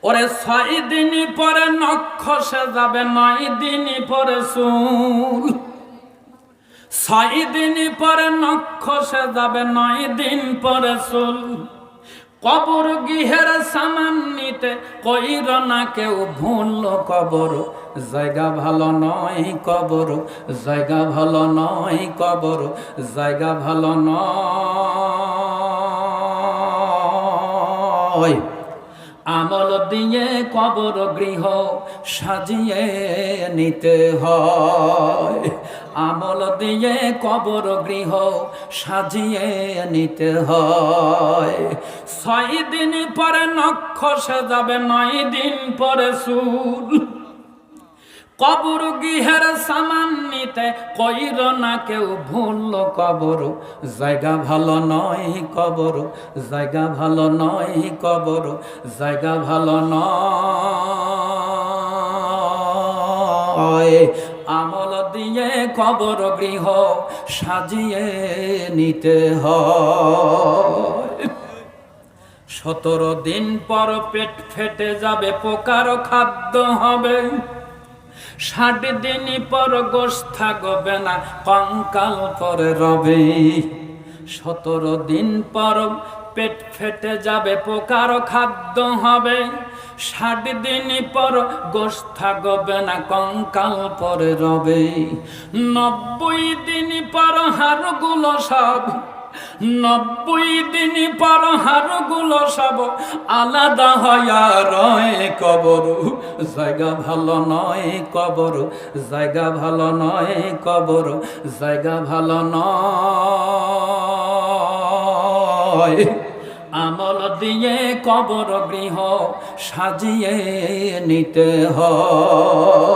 ওরে 6 দিন পরে নখ সেজাবে, 9 দিন পরে চুল। 6 দিন পরে নখ সেজাবে, 9 দিন পরে চুল। কবর গৃহের সামান নিতে কইর না কেউ ভুল। কবর জায়গা ভালো নয়, কবর জায়গা ভালো নয়, কবর জায়গা ভালো নয়। আমল দিয়ে কবর গৃহ সাজিয়ে নিতে হয়। আমল দিয়ে কবর গৃহ সাজিয়ে নিতে হয়। 6 দিন পরে নখ সেজাবে, 9 দিন পরে চুল। কবর গৃহের সামান নিতে কইর না কেউ ভুল। কবর জায়গা ভালো নয়, কবর জায়গা ভালো নয়, কবর জায়গা ভালো নয়। আমল দিয়ে কবর গৃহ সাজিয়ে নিতে হয়। 17 দিন পর পেট ফেটে যাবে, পোকার খাদ্য হবে। 60 দিন পর গোশত থাকবে না, কঙ্কাল পরে রবে। 17 দিন পর পেট ফেটে যাবে, পোকার খাদ্য হবে। 60 দিন পর গোশত থাকবে না, কঙ্কাল পরে রবে। 90 দিন পর হাড়গুলো সব, 90 দিন পর হাড়গুলো সব আলাদা হইয়া রয়। কবর জায়গা ভালো নয়, কবর জায়গা ভালো নয়, কবর জায়গা ভালো নয়। আমল দিয়ে কবর গৃহ সাজিয়ে নিতে হয়।